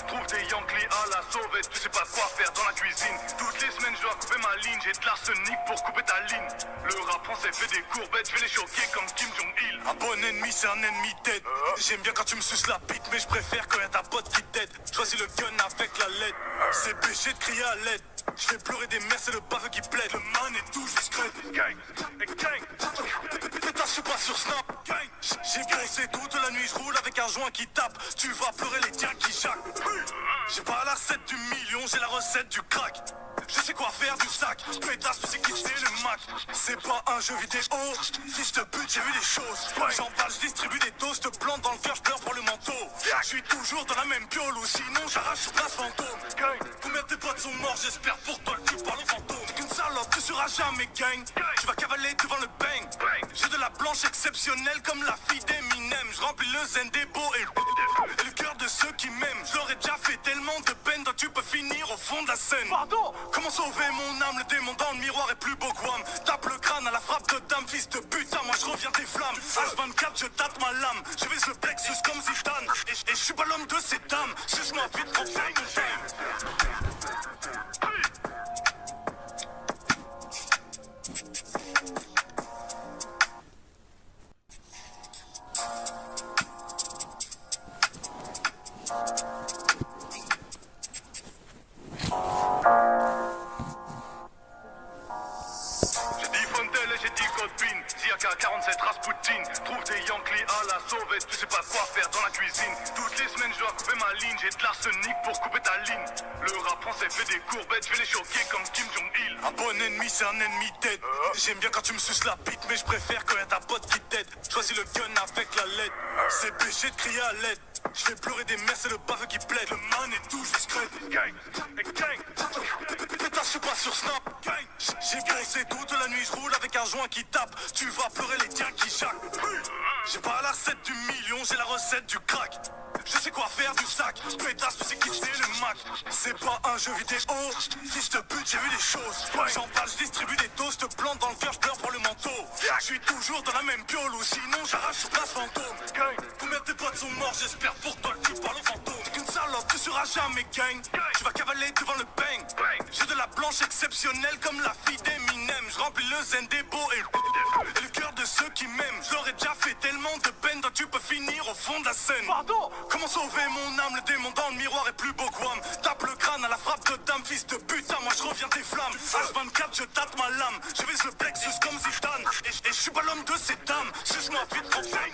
Trouve des Yankees à la sauvette, tu sais pas quoi faire dans la cuisine. Toutes les semaines je dois couper ma ligne, j'ai de l'arsenic pour couper ta ligne. Le rap français fait des courbettes, je vais les choquer comme Kim Jong-il. Un bon ennemi c'est un ennemi dead. J'aime bien quand tu me suces la bite, mais je préfère quand y'a ta pote qui t'aide. Choisis le gun avec la LED, c'est péché de crier à l'aide. Je fais pleurer des mères, c'est le baveux qui plaide. Le man est tout juste crête. Gang, gang. Putain, je suis pas sur Snap. J'ai bossé toute la nuit, je roule avec un joint qui tape. Tu vas pleurer les tiens qui jacquent. J'ai pas la recette du million, j'ai la recette du crack. Je sais quoi faire du sac, pétasse, tu sais qui c'est le Mac. C'est pas un jeu vidéo, si je te bute j'ai vu des choses. J'emballe, je distribue des doses, te plante dans le cœur, je pleure pour le manteau. Je suis toujours dans la même piole ou sinon j'arrache sur place fantôme. Combien de tes potes sont morts, j'espère pour toi que tu parles au fantôme. T'es qu'une salope, tu seras jamais gang. Tu vas cavaler devant le bang. J'ai de la blanche exceptionnelle comme la fille d'Eminem. Je remplis le zen des beaux et le cœur de ceux qui m'aiment. Je leur ai déjà fait tellement de peine, toi tu peux finir au fond de la scène. Pardon. Comment sauver mon âme, le démon dans le miroir est plus beau que Wham. Tape le crâne à la frappe de dame, fils de putain, moi je reviens des flammes. H24 je tâte ma lame, je vise le plexus comme Zidane. Et je suis pas l'homme de ces dames, suce-moi vite trop bang Ziaka 47 Rasputin, trouve des Yankees à la sauvette, tu sais pas quoi faire dans la cuisine. Toutes les semaines je dois couper ma ligne, j'ai de l'arsenic pour couper ta ligne. Le rap français fait des courbettes, je vais les choquer comme Kim Jong-il. Un bon ennemi c'est un ennemi dead. J'aime bien quand tu me suces la bite, mais je préfère quand y'a ta pote qui t'aide. Choisis le gun avec la LED, c'est péché de crier à l'aide. Je fais pleurer des mères, c'est le baveux qui plaide. Le man est tout juste crête. Gang, gang. Putain, je suis pas sur Snap. J'ai bossé toute la nuit, je roule avec un joint qui tape. Tu vas pleurer les tiens qui jacquent. J'ai pas la recette du million, j'ai la recette du crack. Je sais quoi faire du sac, pétasse, tu sais qui c'est le Mac. C'est pas un jeu vidéo, si je te bute j'ai vu des choses. J'emballe, je distribue des doses, te plante dans le cœur, je pleure pour le manteau. Je suis toujours dans la même piole ou sinon j'arrache sur place fantôme. Combien de tes potes sont morts, j'espère pour toi que tu parles au fantôme. T'es qu'une salope, tu seras jamais gang. Tu vas cavaler devant le bang. J'ai de la blanche exceptionnelle comme la fille d'Eminem. Je remplis le zen des beaux et le cœur de ceux qui m'aiment. Je leur ai déjà fait tellement de peine, toi tu peux finir au fond de la scène. Pardon. Comment sauver mon âme, le démon dans le miroir est plus beau que Wham. Tape le crâne à la frappe de dame, fils de putain, moi je reviens des flammes. H24 je tâte ma lame, je vise le plexus comme Zidane. Et je suis pas l'homme de ces dames, suce-moi vite trop bang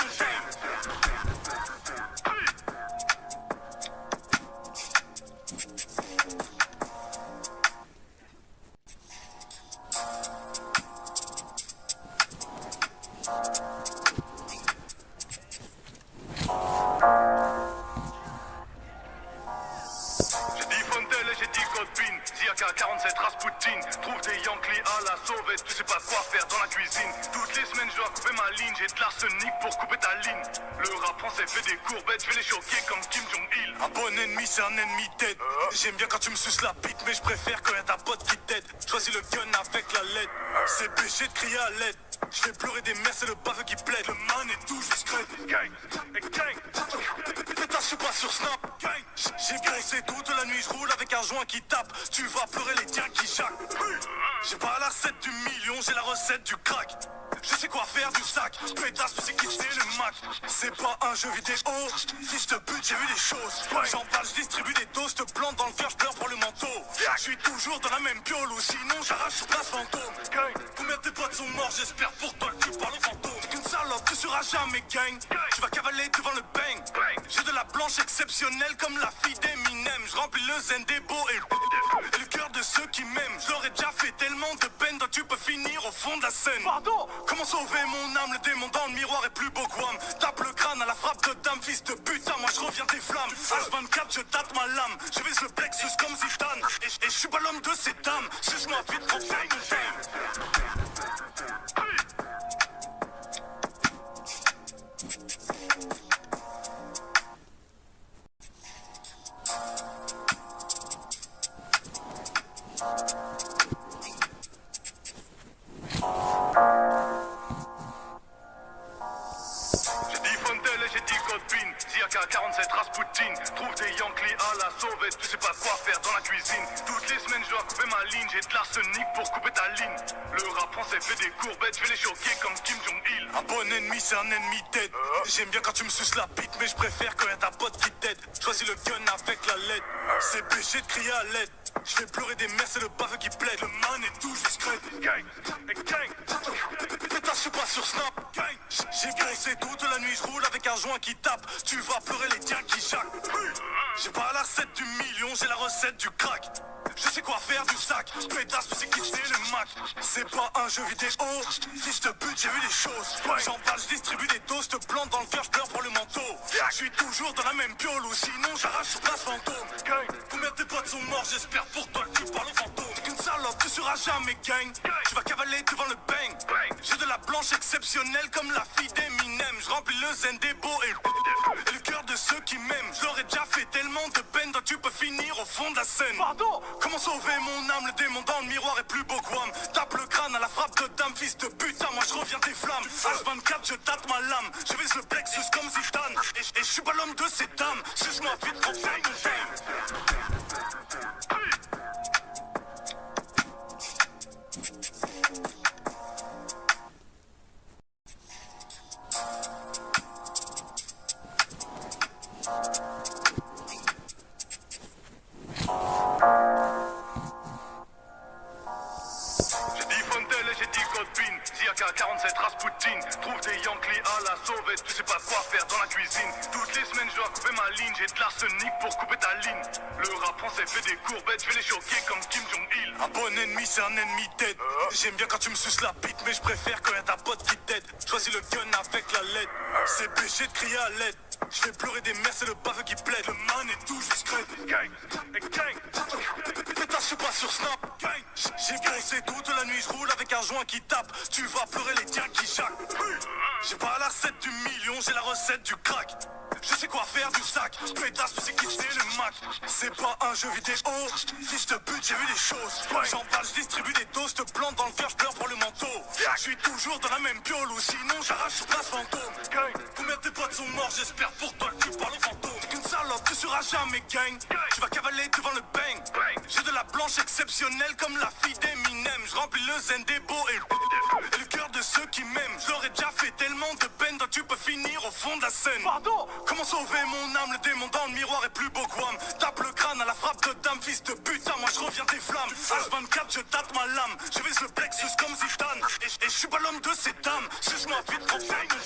Ziaka 47 Rasputin, trouve des Yankees à la sauvette, tu sais pas quoi faire dans la cuisine. Toutes les semaines je dois couper ma ligne, j'ai de l'arsenic pour couper ta ligne. Le rap français fait des courbettes, je vais les choquer comme Kim Jong-il. Un bon ennemi c'est un ennemi dead. J'aime bien quand tu me suces la bite, mais je préfère quand y'a ta pote qui t'aide. Choisis le gun avec la LED, c'est péché de crier à l'aide. Je fais pleurer des mères, c'est le baveux qui plaide. Le man est tout juste crête. Gang, gang. Putain, je suis pas sur Snap. J'ai bossé toute la nuit, je roule avec un joint qui tape. Tu vas pleurer les tiens qui jacquent. J'ai pas la recette du million, j'ai la recette du crack. Je sais quoi faire du sac, pétasse, tu sais qui c'est le Mac. C'est pas un jeu vidéo, si je te bute j'ai vu des choses. J'emballe, je distribue des doses, te plante dans le cœur, je pleure pour le manteau. Je suis toujours dans la même piole ou sinon j'arrache sur place fantôme. Combien de tes potes sont morts, j'espère pour toi que tu parles au fantôme. T'es qu'une salope, tu seras jamais gang. Tu vas cavaler devant le bang. J'ai de la blanche exceptionnelle comme la fille d'Eminem. Je remplis le zen des beaux et le cœur de ceux qui m'aiment. Je leur ai déjà fait tellement de peine, toi tu peux finir au fond de la scène. Pardon. Comment sauver mon âme, le démon dans le miroir est plus beau que Wham. Tape le crâne à la frappe de dame, fils de putain, moi je reviens des flammes. H24 je tâte ma lame, je vise le plexus comme Zidane. Et je suis pas l'homme de ces dames, suce-moi vite trop bang Ziaka 47 Rasputin, trouve des Yankees Yankees à la sauvette, tu sais pas quoi faire dans la cuisine. Toutes les semaines je dois couper ma ligne, j'ai de l'arsenic pour couper ta ligne. Le rap français fait des courbettes, je vais les choquer comme Kim Jong-il. Un bon ennemi c'est un ennemi dead. J'aime bien quand tu me suces la bite, mais je préfère quand y'a ta pote qui t'aide. Choisis le gun avec la LED, c'est péché de crier à l'aide. Je fais pleurer des mères, c'est le baveux qui plaide. Le man est tout juste crête. Gang, gang. Pétasse, je suis pas sur Snap. Gang. J'ai bossé toute la nuit, je roule avec un joint qui tape. Tu vas pleurer les tiens qui jacquent. J'ai pas la recette du million, j'ai la recette du crack. Je sais quoi faire du sac. Pétasse, tu sais qui c'est le Mac. C'est pas un jeu vidéo. Si je te bute, j'ai vu des choses. J'emballe, je distribue des doses, je te plante dans le cœur, je pleure pour le manteau. Je suis toujours dans la même piole ou sinon j'arrache sur place fantôme. Combien de tes potes sont morts, j'espère pour toi que tu parles au fantôme. T'es qu'une salope, tu seras jamais gang. Tu vas cavaler devant le bang. J'ai de la blanche exceptionnelle comme la fille d'Eminem. Je remplis le zen des beaux et le cœur de ceux qui m'aiment. Je leur ai déjà fait tellement de peine, toi tu peux finir au fond de la scène. Pardon. Comment sauver mon âme, le démon dans le miroir est plus beau que Wham. Tape le crâne à la frappe de dame, fils de putain, moi je reviens des flammes. H24, je tâte ma lame, je vise le plexus comme Zidane. Et je suis pas l'homme de ces dames, suce-moi vite trop bang Ziaka 47 Rasputin, trouve des Yankees à la sauvette, tu sais pas quoi faire dans la cuisine. Toutes les semaines je dois couper ma ligne, j'ai de l'arsenic pour couper ta ligne. Le rap français fait des courbettes, je vais les choquer comme Kim Jong-il. Un bon ennemi c'est un ennemi dead. J'aime bien quand tu me suces la bite, mais je préfère quand y'a ta pote qui t'aide. Choisis le gun avec la LED, c'est péché de crier à l'aide. Je fais pleurer des mères, c'est le baveux qui plaide. Le man est tout juste crête. Gang, gang. Pétasse, je suis pas sur Snap. Gang. J'ai bossé toute la nuit, je roule avec un joint qui tape. Tu vas pleurer les tiens qui jacquent. J'ai pas la recette du million, j'ai la recette du crack. Je sais quoi faire du sac. Pétasse, tu sais qui c'est le Mac. C'est pas un jeu vidéo. Si je te bute, j'ai vu des choses. J'emballe, je distribue des doses, je te plante dans le cœur, je pleure pour le manteau. Je suis toujours dans la même piole ou sinon j'arrache sur place fantôme. Combien de tes potes sont morts, j'espère pour toi que tu parles au fantôme. T'es qu'une salope, tu seras jamais gang. Tu vas cavaler devant le bang. J'ai de la blanche exceptionnelle comme la fille d'Eminem. Je remplis le zen des beaux et le cœur de ceux qui m'aiment. Je leur ai déjà fait tellement de peine, toi tu peux finir au fond de la scène. Pardon. Comment sauver mon âme, le démon dans le miroir est plus beau que Wham. Tape le crâne à la frappe de dame, fils de putain, moi je reviens des flammes. H24, je tâte ma lame, je vise le plexus comme Zidane. Et je suis pas l'homme de ces dames, suce-moi vite trop bang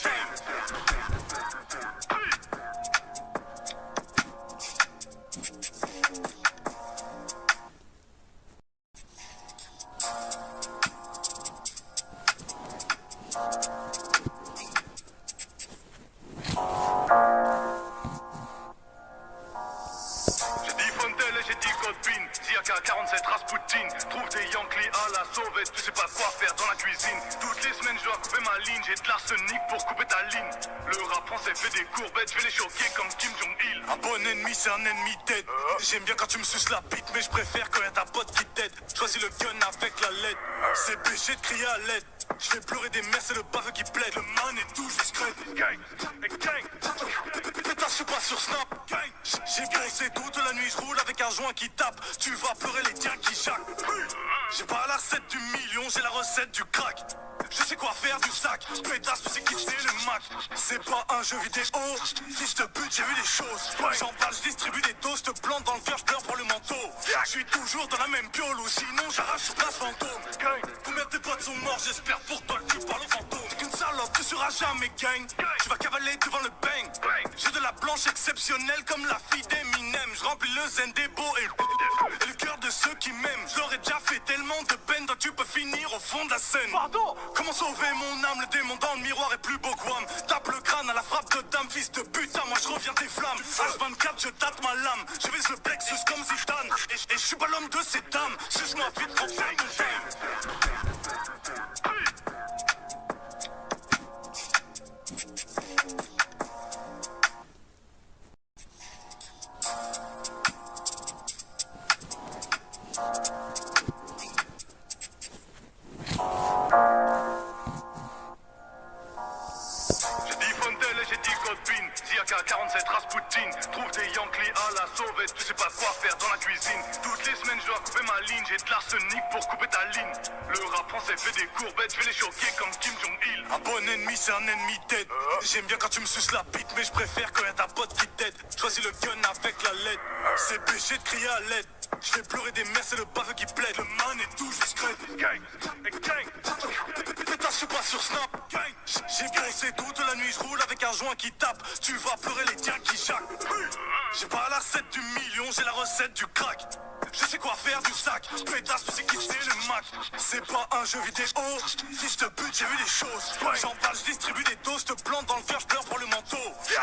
Ziaka 47 Rasputin, trouve des Yankees à la sauvette, tu sais pas quoi faire dans la cuisine. Toutes les semaines je dois couper ma ligne, j'ai de l'arsenic pour couper ta ligne. Le rap français fait des courbettes, je vais les choquer comme Kim Jong-il. Un bon ennemi c'est un ennemi dead. J'aime bien quand tu me suces la bite, mais je préfère quand y'a ta pote qui t'aide. Choisis le gun avec la LED, c'est péché de crier à l'aide. Je fais pleurer des mères, c'est le baveux qui plaide. Le man est tout juste crête. Gang, gang. Pétasse, je suis pas sur Snap. Gang. J'ai bossé toute la nuit, je roule avec un joint qui tape. Tu vas pleurer les tiens qui jacquent. J'ai pas la recette du million, j'ai la recette du crack. Je sais quoi faire du sac. Pétasse, tu sais qui c'est le Mac. C'est pas un jeu vidéo. Si je te bute, j'ai vu des choses. J'emballe, je distribue des doses, je te plante dans le cœur, je pleure pour le manteau. Je suis toujours dans la même piole ou sinon j'arrache sur place fantôme. Combien de tes potes sont morts, j'espère pour toi que tu parles au fantôme. T'es qu'une salope, tu seras jamais gang. Tu vas cavaler devant le bang. J'ai de la blanche exceptionnelle comme la fille d'Eminem. Je remplis le zen des beaux et le cœur de ceux qui m'aiment. Je leur ai déjà fait tellement de peine, toi tu peux finir au fond de la scène. Pardon. Comment sauver mon âme, le démon dans le miroir est plus beau que Wham. Tape le crâne à la frappe de dame, fils de putain, moi je reviens des flammes. H24, je tâte ma lame, je vise le plexus comme Zidane. Et je suis pas l'homme de ces dames, suce-moi vite trop bang Ziaka 47 Rasputin, trouve des Yankees à la sauve. sauvette, tu sais pas quoi faire dans la cuisine. Toutes les semaines je dois couper ma ligne, j'ai de l'arsenic pour couper ta ligne. Le rap français fait des courbettes, je vais les choquer comme Kim Jong-il. Un bon ennemi c'est un ennemi dead. J'aime bien quand tu me suces la bite, mais je préfère quand y'a ta pote qui t'aide. Choisis le gun avec la LED, c'est péché de crier à l'aide. Je fais pleurer des mères, c'est le baveux qui plaide. Le man est tout juste crête. Pétasse, je suis pas sur Snap. J'ai bossé toute la nuit, je roule avec un joint qui tape. Tu vas pleurer les tiens qui jacquent. J'ai pas la recette du million, j'ai la recette du crack. Je sais quoi faire du sac. Pétasse, tu sais qui c'est le Mac. C'est pas un jeu vidéo. Fils de pute, j'ai vu les choses. J'en parle, je distribue des doses. Te plante dans le cœur, je pleure pour le manteau.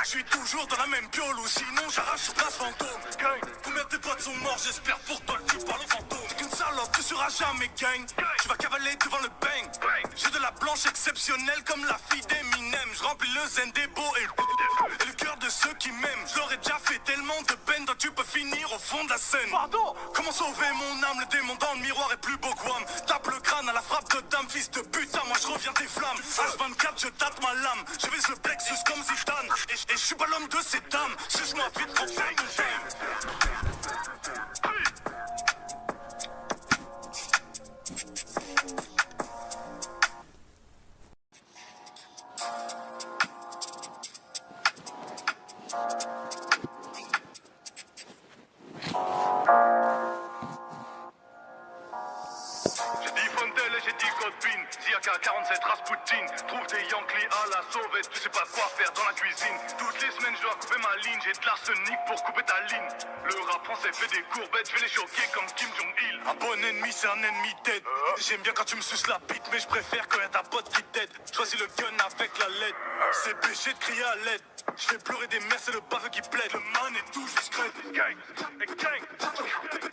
Je suis toujours dans la même piole, ou sinon j'arrache sur place fantôme. Combien de tes potes sont morts, j'espère pour toi que tu parles au fantôme. Qu'une salope, tu seras jamais gang. Tu vas cavaler devant le bang. J'ai de la blanche exceptionnelle comme la fille d'Eminem. Je remplis le zen des beaux et le cœur de ceux qui m'aiment. Je leur ai déjà fait tellement de peine, donc tu peux finir au fond de la scène. Pardon. Comment sauver mon âme, le démon dans le miroir est plus beau que Wham. Tape le crâne à la frappe de dame, fils de putain, moi je reviens des flammes. H24, je tâte ma lame, je vise le plexus comme Zidane. Et je suis pas l'homme de cette âme, suce-moi vite, prends pas mon time. J'ai dit Fontel et j'ai dit Godwin, Ziaka 47 Rasputin. Trouve des Yankees à la sauvette, tu sais pas quoi faire dans la cuisine. Toutes les semaines je dois couper ma ligne, j'ai de l'arsenic pour couper ta ligne. Le rap français fait des courbettes, je vais les choquer comme Kim Jong-il. Un bon ennemi c'est un ennemi dead. J'aime bien quand tu me suces la bite, mais je préfère quand y'a ta pote qui t'aide. Choisis le gun avec la LED, c'est péché de crier à l'aide. Je fais pleurer des mères, c'est le baveux qui plaide. Le man est tout juste crête.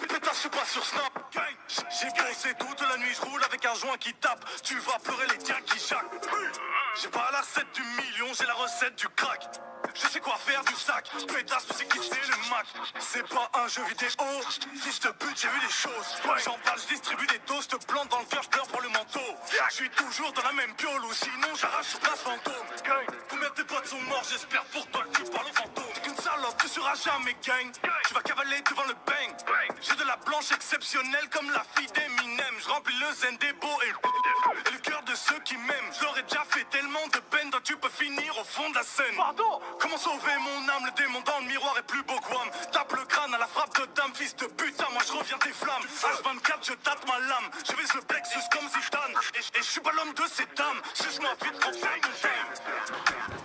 Pétasse, je suis pas sur Snap. J'ai bossé toute la nuit, je roule avec un joint qui tape. Tu vas pleurer les tiens qui jacquent. J'ai pas la recette du million, j'ai la recette du crack. Je sais quoi faire du sac. Pétasse, tu sais qui c'est le Mac. C'est pas un jeu vidéo. Fils de pute, j'ai vu les choses. J'en parle, je distribue des doses. Te plante dans le cœur, je pleure pour le manteau. Je suis toujours dans la même piole, ou sinon j'arrache sur place fantôme. Combien de tes potes sont morts, j'espère pour toi que tu parles au fantôme. Qu'une salope, tu seras jamais gang. Tu vas cavaler devant le bang. J'ai de la blanche exceptionnelle comme la fille d'Eminem. Je remplis le zen des beaux et le cœur de ceux qui m'aiment. Je leur ai déjà fait tellement de peine, donc tu peux finir au fond de la scène. Pardon. Comment sauver mon âme, le démon dans le miroir est plus beau que Wham. Tape le crâne à la frappe de dame, fils de putain, moi je reviens des flammes. H24, je tâte ma lame, je vise le plexus comme Zidane. Et je suis pas l'homme de cette âme, suce-moi vite, prends pas mon time.